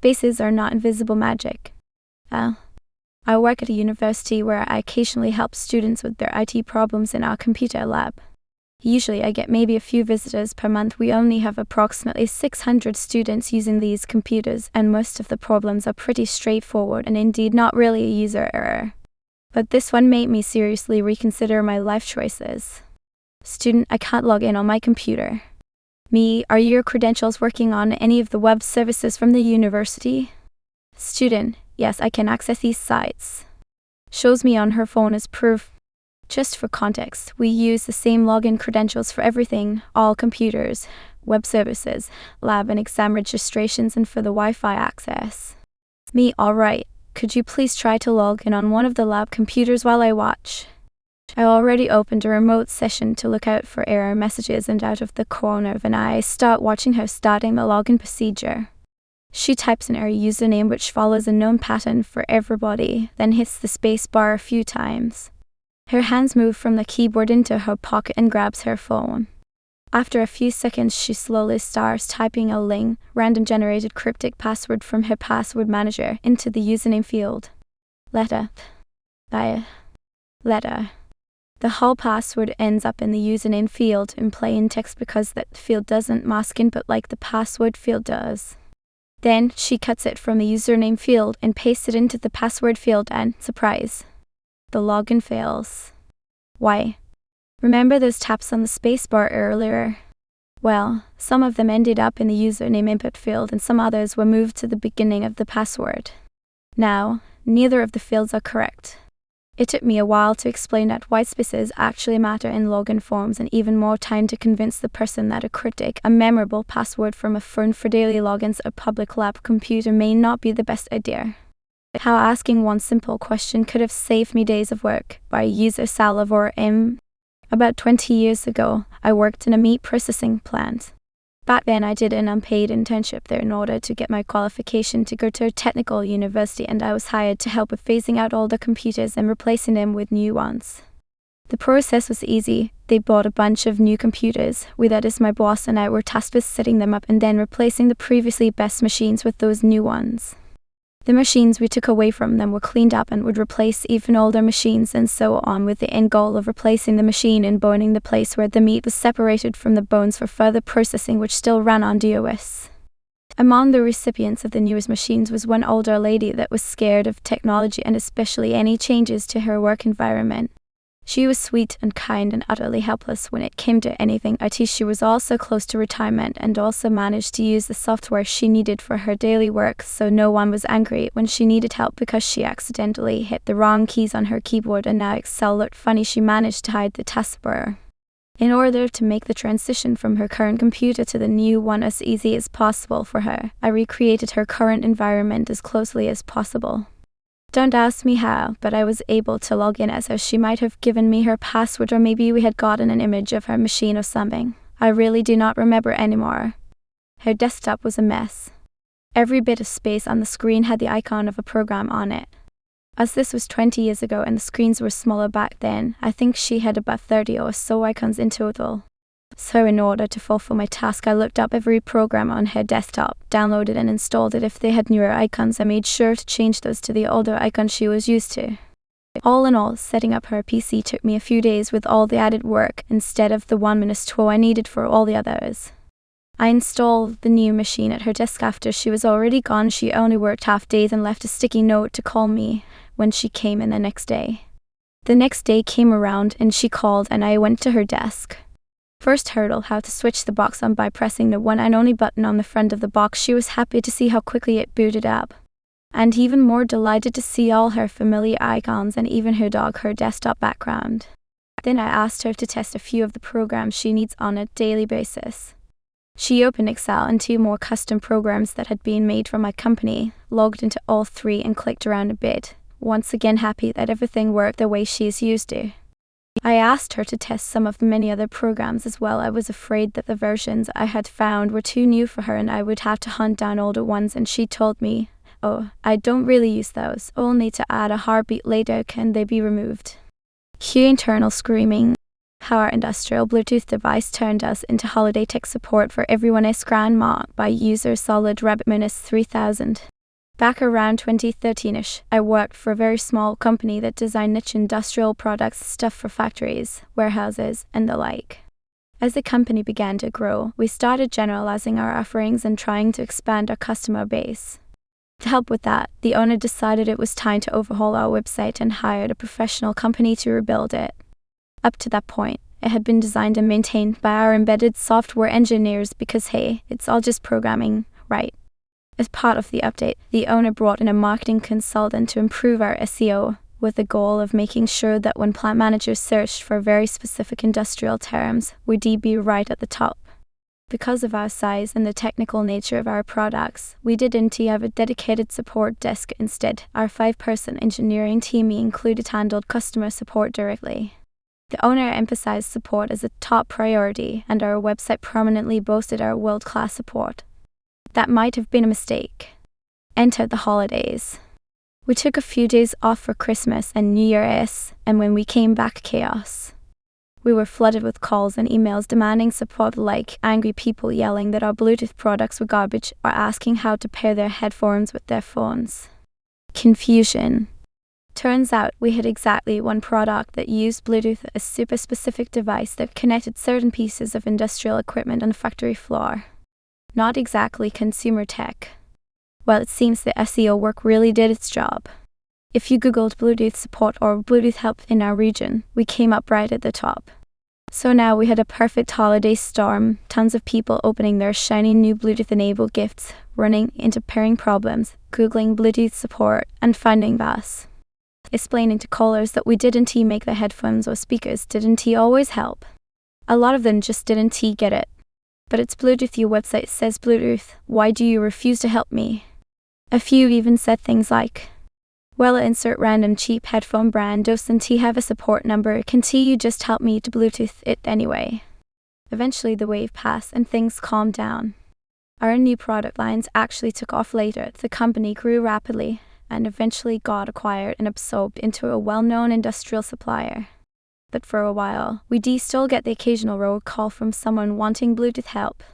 Spaces are not invisible magic. I work at a university where I occasionally help students with their IT problems in our computer lab. Usually I get maybe a few visitors per month. We only have approximately 600 students using these computers, and most of the problems are pretty straightforward and indeed not really a user error. But this one made me seriously reconsider my life choices. Student, I can't log in on my computer. Me, are your credentials working on any of the web services from the university? Student, yes, I can access these sites. Shows me on her phone as proof. Just for context, we use the same login credentials for everything, all computers, web services, lab and exam registrations, and for the Wi-Fi access. Me, alright, could you please try to log in on one of the lab computers while I watch? I already opened a remote session to look out for error messages, and out of the corner of an eye I start watching her starting the login procedure. She types in her username, which follows a known pattern for everybody, then hits the space bar a few times. Her hands move from the keyboard into her pocket and grabs her phone. After a few seconds, she slowly starts typing a Ling, random generated cryptic password from her password manager, into the username field. Letter. The whole password ends up in the username field in plain text because that field doesn't mask input like the password field does. Then she cuts it from the username field and pastes it into the password field, and surprise, the login fails. Why? Remember those taps on the spacebar earlier? Well, some of them ended up in the username input field and some others were moved to the beginning of the password. Now, neither of the fields are correct. It took me a while to explain that white spaces actually matter in login forms, and even more time to convince the person that a cryptic, a memorable password from a phone for daily logins at a public lab computer may not be the best idea. How asking one simple question could have saved me days of work, by user Salvador M. About 20 years ago, I worked in a meat processing plant. Back then I did an unpaid internship there in order to get my qualification to go to a technical university, and I was hired to help with phasing out older computers and replacing them with new ones. The process was easy. They bought a bunch of new computers. That is, my boss and I were tasked with setting them up and then replacing the previously best machines with those new ones. The machines we took away from them were cleaned up and would replace even older machines, and so on, with the end goal of replacing the machine and boning the place where the meat was separated from the bones for further processing, which still ran on DOS. Among the recipients of the newest machines was one older lady that was scared of technology and especially any changes to her work environment. She was sweet and kind and utterly helpless when it came to anything IT. She was also close to retirement and also managed to use the software she needed for her daily work, so no one was angry when she needed help because she accidentally hit the wrong keys on her keyboard and now Excel looked funny. She managed to hide the taskbar. In order to make the transition from her current computer to the new one as easy as possible for her, I recreated her current environment as closely as possible. Don't ask me how, but I was able to log in as if she might have given me her password, or maybe we had gotten an image of her machine or something. I really do not remember anymore. Her desktop was a mess. Every bit of space on the screen had the icon of a program on it. As this was 20 years ago and the screens were smaller back then, I think she had about 30 or so icons in total. So in order to fulfill my task, I looked up every program on her desktop, downloaded and installed it. If they had newer icons, I made sure to change those to the older icons she was used to. All in all, setting up her PC took me a few days with all the added work, instead of the 1 minute tool I needed for all the others. I installed the new machine at her desk after she was already gone. She only worked half days and left a sticky note to call me when she came in the next day. The next day came around and she called and I went to her desk. First hurdle, how to switch the box on by pressing the one and only button on the front of the box. She was happy to see how quickly it booted up, and even more delighted to see all her familiar icons and even her dog, her desktop background. Then I asked her to test a few of the programs she needs on a daily basis. She opened Excel and 2 more custom programs that had been made for my company, logged into all 3 and clicked around a bit, once again happy that everything worked the way she is used to. I asked her to test some of the many other programs as well. I was afraid that the versions I had found were too new for her and I would have to hunt down older ones, and she told me, "Oh, I don't really use those, only to add a heartbeat later can they be removed." Cue internal screaming. how our industrial Bluetooth device turned us into holiday tech support for everyone's grandma by user solid rabbit-3000. Back around 2013-ish, I worked for a very small company that designed niche industrial products, stuff for factories, warehouses, and the like. As the company began to grow, we started generalizing our offerings and trying to expand our customer base. To help with that, the owner decided it was time to overhaul our website and hired a professional company to rebuild it. Up to that point, it had been designed and maintained by our embedded software engineers because hey, it's all just programming, right? As part of the update, the owner brought in a marketing consultant to improve our SEO, with the goal of making sure that when plant managers searched for very specific industrial terms, we'd be right at the top. Because of our size and the technical nature of our products, we didn't have a dedicated support desk. Instead, our 5-person engineering team included handled customer support directly. The owner emphasized support as a top priority, and our website prominently boasted our world-class support. That might have been a mistake. Enter the holidays. We took a few days off for Christmas and New Year's, and when we came back, chaos. We were flooded with calls and emails demanding support, like angry people yelling that our Bluetooth products were garbage or asking how to pair their headphones with their phones. Confusion. Turns out we had exactly one product that used Bluetooth, a super specific device that connected certain pieces of industrial equipment on the factory floor. Not exactly consumer tech. Well, it seems the SEO work really did its job. If you googled Bluetooth support or Bluetooth help in our region, we came up right at the top. So now we had a perfect holiday storm, tons of people opening their shiny new Bluetooth-enabled gifts, running into pairing problems, googling Bluetooth support, and finding us. Explaining to callers that we didn't make the headphones or speakers didn't always help. A lot of them just didn't get it. But it's Bluetooth, your website says Bluetooth, why do you refuse to help me? A few even said things like, well, insert random cheap headphone brand, doesn't he have a support number, can't you just help me to Bluetooth it anyway? Eventually the wave passed and things calmed down. Our new product lines actually took off later. The company grew rapidly and eventually got acquired and absorbed into a well-known industrial supplier. But for a while, we still get the occasional road call from someone wanting Bluetooth help.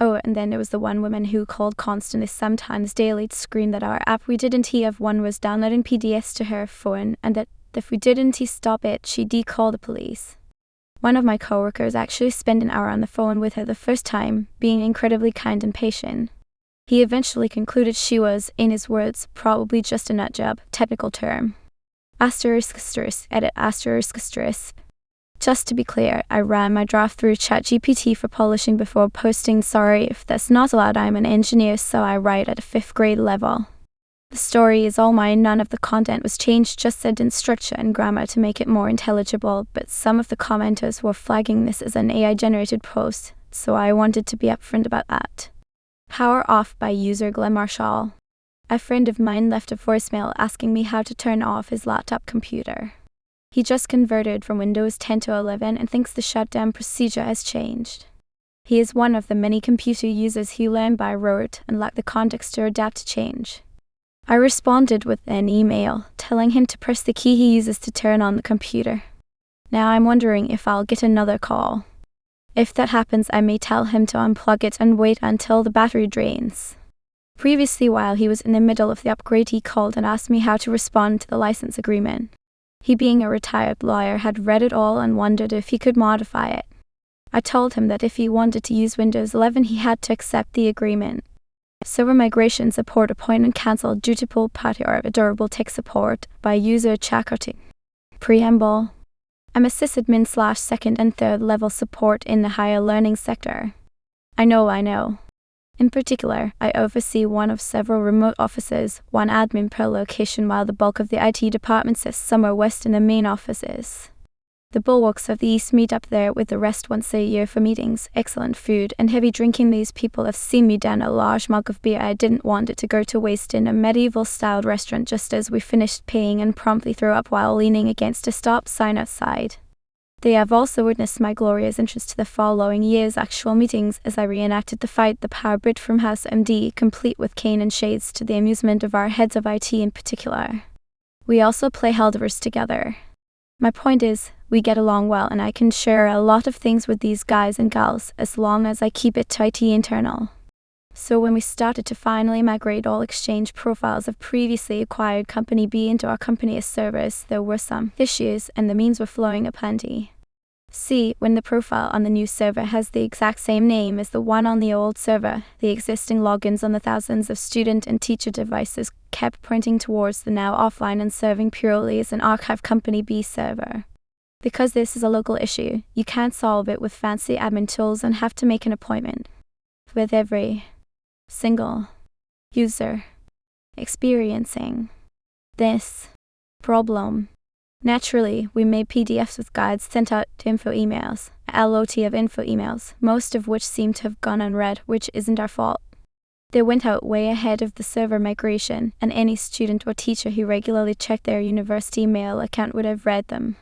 Oh, and then there was the one woman who called constantly, sometimes daily, to scream that our app we didn't have one was downloading PDFs to her phone, and that if we didn't stop it, she'd call the police. One of my coworkers actually spent an hour on the phone with her the first time, being incredibly kind and patient. He eventually concluded she was, in his words, probably just a nutjob, technical term. ****. Just to be clear, I ran my draft through ChatGPT for polishing before posting. Sorry if that's not allowed, I'm an engineer, so I write at a 5th grade level. The story is all mine, none of the content was changed, just said in structure and grammar to make it more intelligible, but some of the commenters were flagging this as an AI-generated post, so I wanted to be upfront about that. Power off by user Glenn Marshall. A friend of mine left a voicemail asking me how to turn off his laptop computer. He just converted from Windows 10 to 11 and thinks the shutdown procedure has changed. He is one of the many computer users who learn by rote and lack the context to adapt to change. I responded with an email telling him to press the key he uses to turn on the computer. Now I'm wondering if I'll get another call. If that happens, I may tell him to unplug it and wait until the battery drains. Previously, while he was in the middle of the upgrade, he called and asked me how to respond to the license agreement. He, being a retired lawyer, had read it all and wondered if he could modify it. I told him that if he wanted to use Windows 11, he had to accept the agreement. Server migration support appointment cancelled due to poor party or adorable tech support by user Chakoting. Preamble. I'm a sysadmin/second and third level support in the higher learning sector. I know. In particular, I oversee one of several remote offices, one admin per location, while the bulk of the IT department sits somewhere west in the main offices. The bulwarks of the East meet up there with the rest once a year for meetings, excellent food, and heavy drinking. These people have seen me down a large mug of beer I didn't want it to go to waste in a medieval-styled restaurant just as we finished paying, and promptly threw up while leaning against a stop sign outside. They have also witnessed my glorious interest to the following year's actual meetings as I reenacted the fight, the power bid from House MD, complete with cane and shades, to the amusement of our heads of IT in particular. We also play Helldivers together. My point is, we get along well and I can share a lot of things with these guys and gals as long as I keep it tidy internal. So when we started to finally migrate all Exchange profiles of previously acquired Company B into our Company S servers, there were some issues and the memes were flowing aplenty. See, when the profile on the new server has the exact same name as the one on the old server, the existing logins on the thousands of student and teacher devices kept pointing towards the now offline and serving purely as an archive Company B server. Because this is a local issue, you can't solve it with fancy admin tools and have to make an appointment with every single user experiencing this problem. Naturally, we made PDFs with guides sent out to info emails, a lot of info emails, most of which seem to have gone unread, which isn't our fault. They went out way ahead of the server migration, and any student or teacher who regularly checked their university mail account would have read them.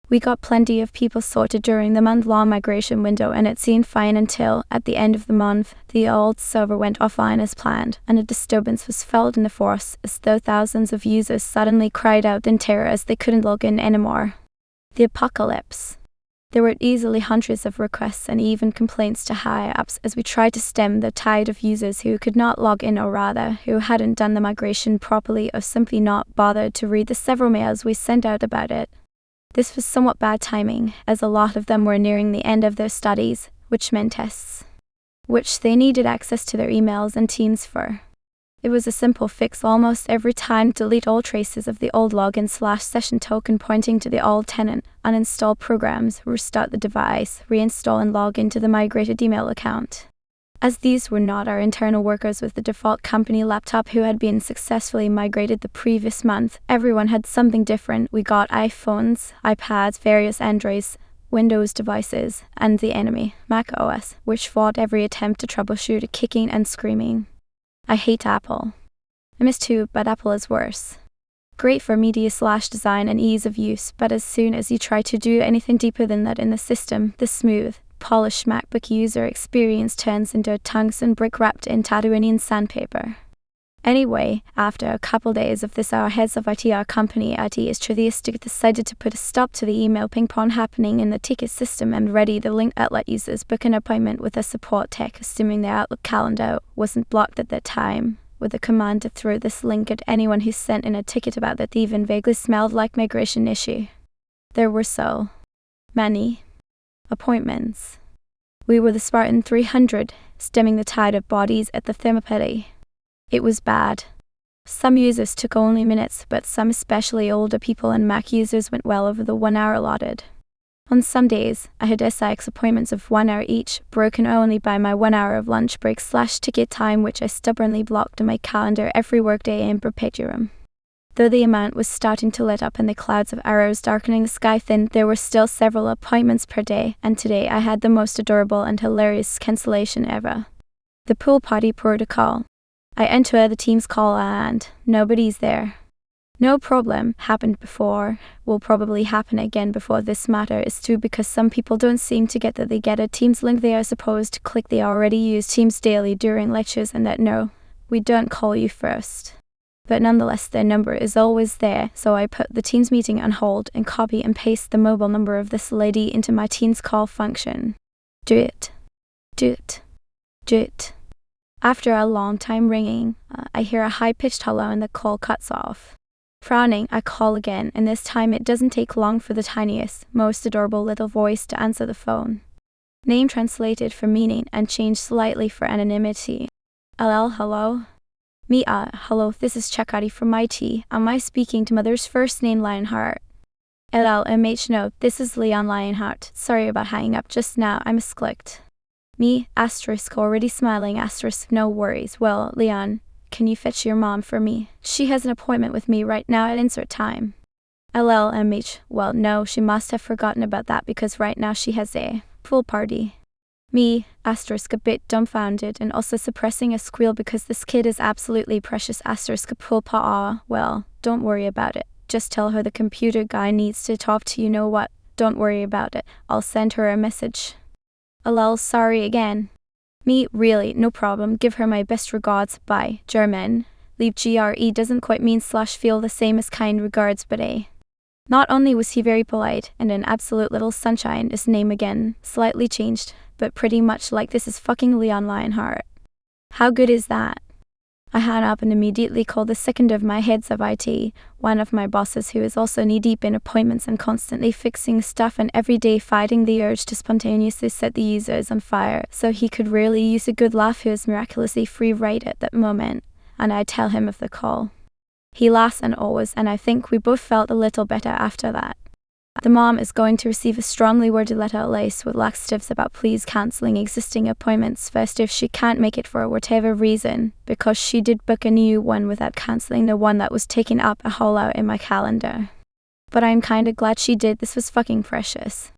We got plenty of people sorted during the month-long migration window, and it seemed fine until, at the end of the month, the old server went offline as planned, and a disturbance was felt in the force as though thousands of users suddenly cried out in terror as they couldn't log in anymore. The apocalypse. There were easily hundreds of requests and even complaints to high-ups as we tried to stem the tide of users who could not log in, or rather, who hadn't done the migration properly or simply not bothered to read the several mails we sent out about it. This was somewhat bad timing, as a lot of them were nearing the end of their studies, which meant tests, which they needed access to their emails and Teams for. It was a simple fix almost every time: delete all traces of the old login/session token pointing to the old tenant, uninstall programs, restart the device, reinstall and log into the migrated email account. As these were not our internal workers with the default company laptop who had been successfully migrated the previous month, everyone had something different. We got iPhones, iPads, various Androids, Windows devices, and the enemy, Mac OS, which fought every attempt to troubleshoot it, kicking and screaming. I hate Apple. I miss too, but Apple is worse. Great for media/design and ease of use, but as soon as you try to do anything deeper than that in the system, the smooth, polished MacBook user experience turns into a tungsten brick wrapped in Tatooinean sandpaper. Anyway, after a couple days of this, our heads of IT, our company IT is tritheistic, decided to put a stop to the email ping pong happening in the ticket system and ready the link that let users book an appointment with a support tech, assuming their Outlook calendar wasn't blocked at that time, with a command to throw this link at anyone who sent in a ticket about that even vaguely smelled like migration issue. There were so many appointments. We were the Spartan 300, stemming the tide of bodies at the Thermopylae. It was bad. Some users took only minutes, but some, especially older people and Mac users, went well over the 1 hour allotted. On some days, I had SIX appointments of 1 hour each, broken only by my 1 hour of lunch break/ticket time, which I stubbornly blocked in my calendar every workday in perpetuum. Though the amount was starting to let up and the clouds of arrows darkening the sky thinned, there were still several appointments per day, and today I had the most adorable and hilarious cancellation ever. The pool party protocol. I enter the team's call and nobody's there. No problem, happened before, will probably happen again before this matter is through, because some people don't seem to get that they get a Teams link they are supposed to click. They already use Teams daily during lectures and that no, we don't call you first. But nonetheless their number is always there, so I put the Teams meeting on hold and copy and paste the mobile number of this lady into my Teams call function. Do it. Do it. Do it. After a long time ringing, I hear a high-pitched hello and the call cuts off. Frowning, I call again, and this time it doesn't take long for the tiniest, most adorable little voice to answer the phone. Name translated for meaning and changed slightly for anonymity. Hello? Me, hello, this is Chakati from IT. Am I speaking to Mother's first name Lionheart? No, this is Leon Lionheart. Sorry about hanging up just now, I misclicked. Me, asterisk, already smiling, asterisk, no worries. Well, Leon, can you fetch your mom for me? She has an appointment with me right now at insert time. Well, no, she must have forgotten about that because right now she has a pool party. Me, asterisk, a bit dumbfounded and also suppressing a squeal because this kid is absolutely precious, asterisk, pool pa. Well, don't worry about it. Just tell her the computer guy needs to talk to you. Know what? Don't worry about it. I'll send her a message. Sorry again. Me, really, no problem. Give her my best regards. Bye. German. Leave GRE doesn't quite mean /feel the same as kind regards, but Not only was he very polite and an absolute little sunshine, his name again, slightly changed, but pretty much like this is fucking Leon Lionheart. How good is that? I hung up and immediately called the second of my heads of IT, one of my bosses who is also knee-deep in appointments and constantly fixing stuff and every day fighting the urge to spontaneously set the users on fire, so he could really use a good laugh who is miraculously free right at that moment, and I tell him of the call. He laughs and always, and I think we both felt a little better after that. The mom is going to receive a strongly worded letter laced with laxatives about please cancelling existing appointments first if she can't make it for whatever reason, because she did book a new one without cancelling the one that was taking up a hole out in my calendar. But I'm kinda glad she did, this was fucking precious.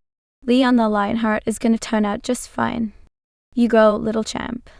Leon the Lionheart is gonna turn out just fine. You go, little champ.